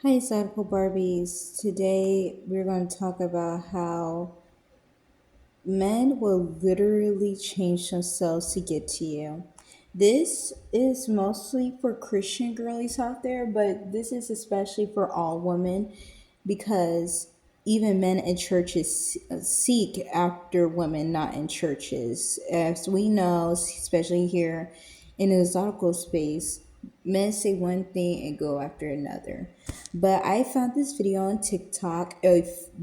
Hi, Sadful Barbies. Today we're going to talk about how men will literally change themselves to get to you. This is mostly for Christian girlies out there, but this is especially for all women because even men in churches seek after women not in churches. As we know, especially here in the exotical space, men say one thing and go after another. But I found this video on TikTok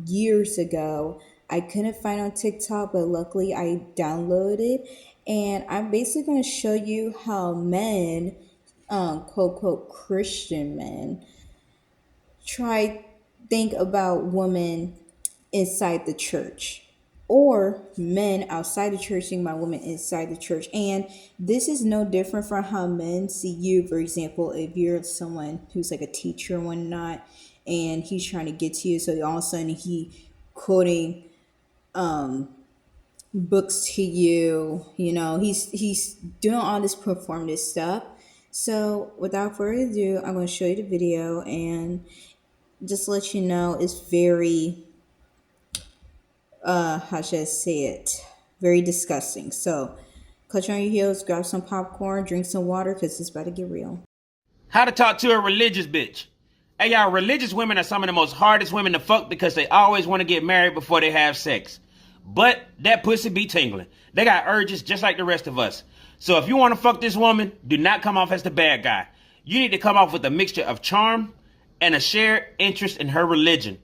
years ago. I couldn't find on TikTok, but luckily I downloaded it. And I'm basically going to show you how men, quote, quote, Christian men, try think about women inside the church or men outside the church think about women inside the church. And this is no different from how men see you. For example, if you're someone who's like a teacher and whatnot, and he's trying to get to you, so all of a sudden he quoting books to you, he's doing all this performative stuff. So without further ado, I'm going to show you the video and just let you know it's very how should I say it, very disgusting. So clutch on your heels, grab some popcorn, drink some water, because it's about to get real. How to talk to a religious bitch. Hey, y'all, religious women are some of the most hardest women to fuck because they always want to get married before they have sex. But that pussy be tingling. They got urges just like the rest of us. So if you want to fuck this woman, do not come off as the bad guy. You need to come off with a mixture of charm and a shared interest in her religion.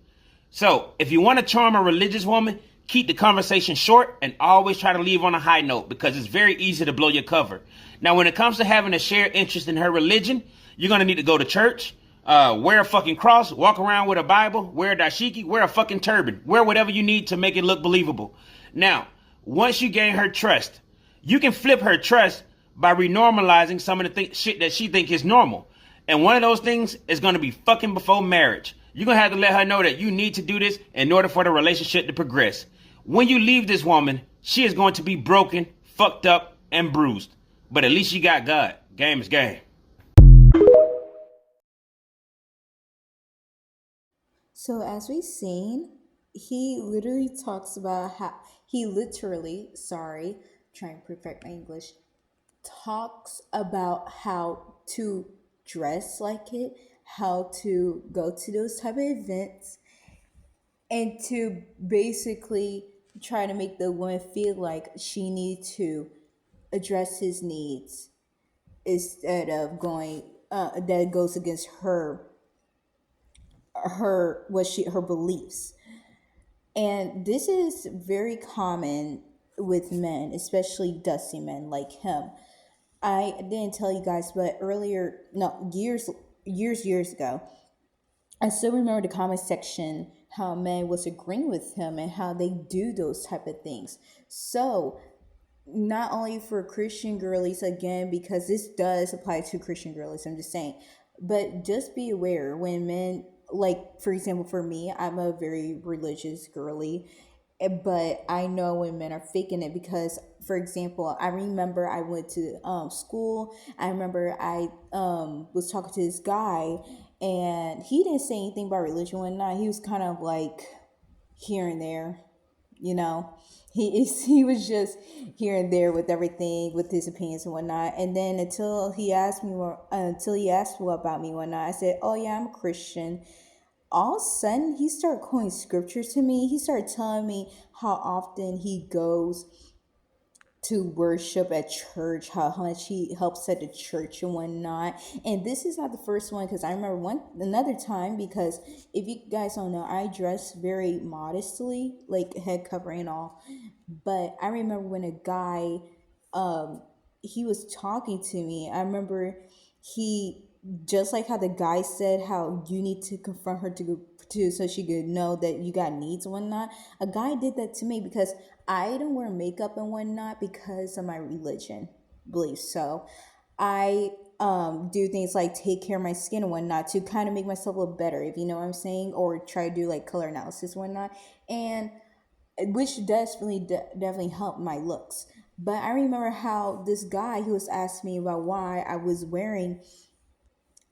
So if you want to charm a religious woman, keep the conversation short and always try to leave on a high note because it's very easy to blow your cover. Now, when it comes to having a shared interest in her religion, you're going to need to go to church, wear a fucking cross, walk around with a Bible, wear a dashiki, wear a fucking turban, wear whatever you need to make it look believable. Now, once you gain her trust, you can flip her trust by renormalizing some of the shit that she think is normal. And one of those things is going to be fucking before marriage. You're going to have to let her know that you need to do this in order for the relationship to progress. When you leave this woman, she is going to be broken, fucked up, and bruised. But at least you got God. Game is game. So as we've seen, he literally talks about how he literally, sorry, trying to perfect my English, talks about how to dress like it, how to go to those type of events, and to basically try to make the woman feel like she needs to address his needs instead of going that goes against her beliefs. And this is very common with men, especially dusty men like him. I didn't tell you guys, but earlier, no, years ago, I still remember the comment section how men was agreeing with him and how they do those type of things. So not only for Christian girlies, again, because this does apply to Christian girlies, I'm just saying, but just be aware when men, like for example, for me, I'm a very religious girly, but I know when men are faking it because, for example, I remember I went to school. I remember I was talking to this guy, and he didn't say anything about religion one night. He was kind of like here and there, you know. He was just here and there with everything, with his opinions and whatnot. And then until he asked what about me one night, I said, "Oh yeah, I'm a Christian." All of a sudden he started quoting scriptures to me. He started telling me how often he goes to worship at church, how much he helps at the church and whatnot. And this is not the first one, because I remember another time, because if you guys don't know, I dress very modestly, like head covering and all. But I remember when a guy he was talking to me. I remember he, just like how the guy said how you need to confront her to so she could know that you got needs and whatnot. A guy did that to me because I don't wear makeup and whatnot because of my religion beliefs. So I do things like take care of my skin and whatnot to kind of make myself look better, if you know what I'm saying, or try to do like color analysis and whatnot. And which does really definitely help my looks. But I remember how this guy, he was asking me about why I was wearing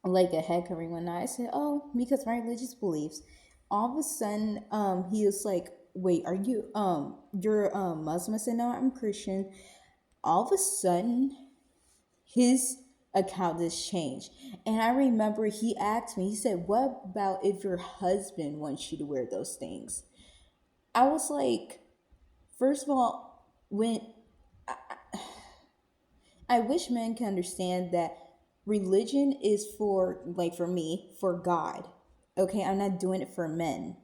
like a head covering one night. I said, "Oh, because my religious beliefs." All of a sudden, he was like, "Wait, are you you're Muslim?" I said, "No, I'm Christian." All of a sudden, his account just changed, and I remember he asked me. He said, "What about if your husband wants you to wear those things?" I was like, first of all, when I wish men can understand that religion is for, like, for me, for God. Okay, I'm not doing it for men.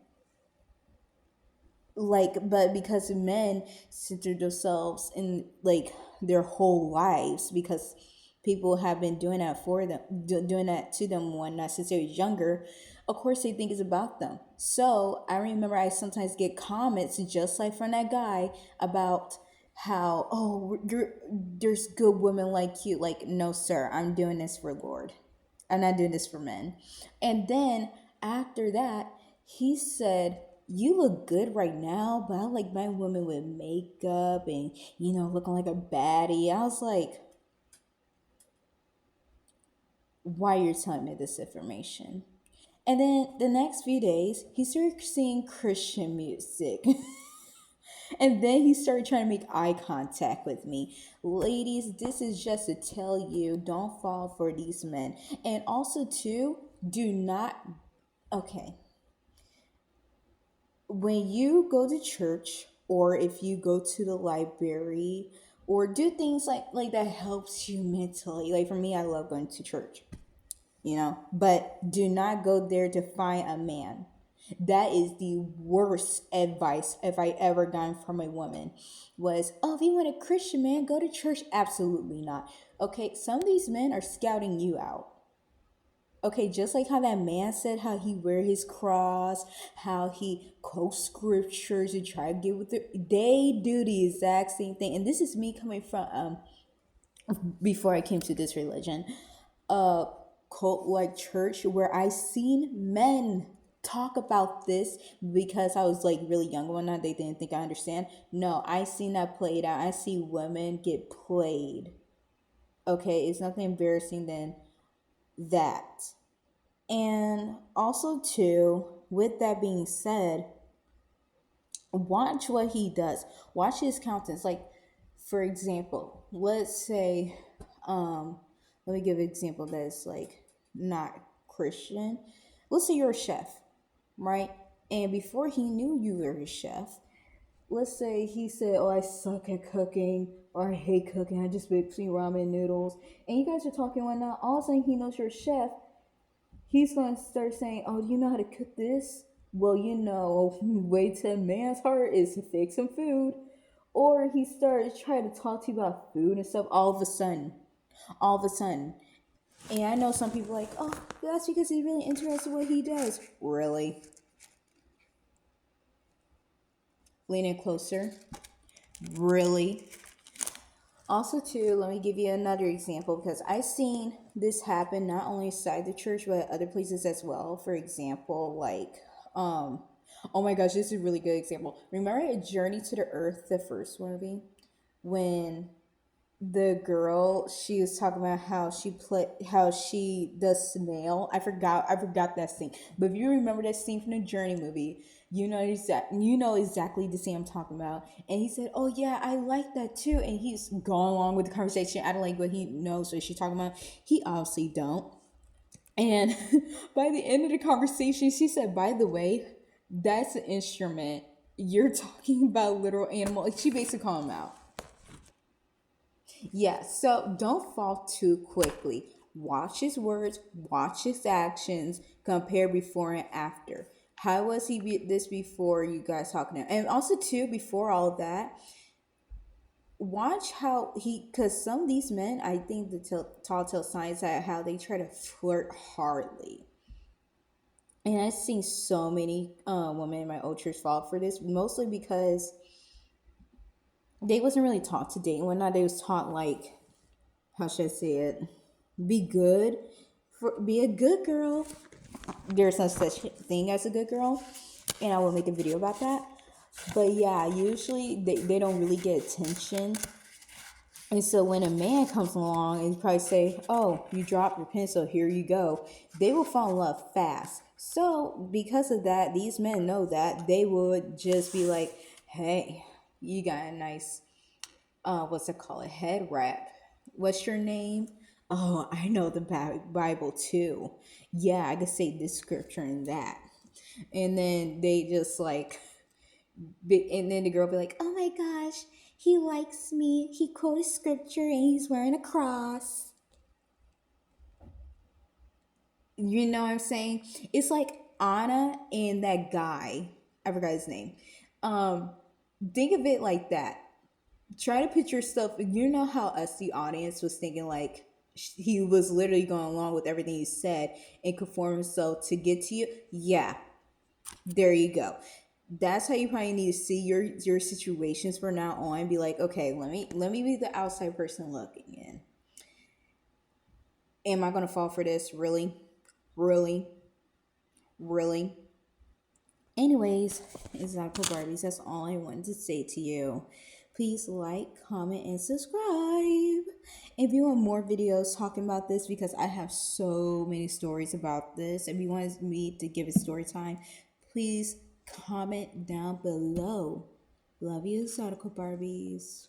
Like, but because men center themselves in, like, their whole lives, because people have been doing that for them, doing that to them when not since they was younger. Of course, they think it's about them. So I remember I sometimes get comments just like from that guy about how, oh, there's good women like you. Like, no, sir, I'm doing this for Lord. I'm not doing this for men. And then after that, he said, "You look good right now, but I like my women with makeup and, looking like a baddie." I was like, "Why you're telling me this information?" And then the next few days, he started singing Christian music. And then he started trying to make eye contact with me. Ladies, this is just to tell you, don't fall for these men. And also, too, do not, okay, when you go to church, or if you go to the library, or do things like that helps you mentally. Like, for me, I love going to church, but do not go there to find a man. That is the worst advice if I ever gotten from a woman. Was, "Oh, if you want a Christian man, go to church." Absolutely not. Okay, some of these men are scouting you out. Okay, just like how that man said how he wear his cross, how he quotes scriptures and try to get with it, they do the exact same thing. And this is me coming from before I came to this religion, cult like church, where I seen men talk about this, because I was like really young one night. They didn't think I understand. No, I seen that played out. I see women get played. Okay, it's nothing embarrassing than that. And also, too, with that being said, watch what he does. Watch his countenance. Like, for example, let's say, let me give an example that is like not Christian. Let's say you're a chef, right? And before he knew you were a chef, let's say he said, "Oh, I suck at cooking," or "I hate cooking. I just make ramen noodles." And you guys are talking one now. All of a sudden, he knows you're a chef. He's going to start saying, "Oh, do you know how to cook this?" Well, way to a man's heart is to fix some food. Or he starts trying to talk to you about food and stuff all of a sudden. And I know some people are like, "Oh, that's because he's really interested in what he does." Really? Leaning closer. Really? Also, too, let me give you another example, because I've seen this happen not only inside the church but other places as well. For example, like, oh my gosh, this is a really good example. Remember A Journey to the Earth, the first movie, when the girl, she was talking about how she does snail. I forgot that scene. But if you remember that scene from the Journey movie, you know exactly the scene I'm talking about. And he said, "Oh yeah, I like that too." And he's going along with the conversation. I don't like what he knows what she's talking about. He obviously don't. And by the end of the conversation, she said, "By the way, that's an instrument. You're talking about literal animal." Like, she basically called him out. Yeah, so don't fall too quickly. Watch his words, watch his actions, compare before and after. How was this before you guys talking to him? And also, too, before all of that, watch how because some of these men, I think the tall tale signs that how they try to flirt hardly. And I've seen so many women in my old church fall for this, mostly because they wasn't really taught to date and whatnot. They was taught, like, how should I say it? Be good, be a good girl. There's no such thing as a good girl, and I will make a video about that. But yeah, usually they don't really get attention And so when a man comes along and probably say, "Oh, you dropped your pencil, here you go," they will fall in love fast. So because of that, these men know that they would just be like, "Hey, you got a nice what's it called, a head wrap. What's your name? Oh, I know the Bible too. Yeah, I could say this scripture and that." And then they just like, and then the girl be like, "Oh my gosh, he likes me. He quoted scripture and he's wearing a cross." You know what I'm saying? It's like Anna and that guy. I forgot his name. Um, think of it like that. Try to put yourself. You know how us, the audience, was thinking like he was literally going along with everything he said and conform himself to get to you. Yeah, there you go. That's how you probably need to see your situations from now on. Be like, okay, let me be the outside person looking in. Am I gonna fall for this? Really, really, really? Anyways, exactly, Barbies. That's all I wanted to say to you. Please like, comment, and subscribe. If you want more videos talking about this, because I have so many stories about this. If you want me to give it story time, please comment down below. Love you, Exotical Barbies.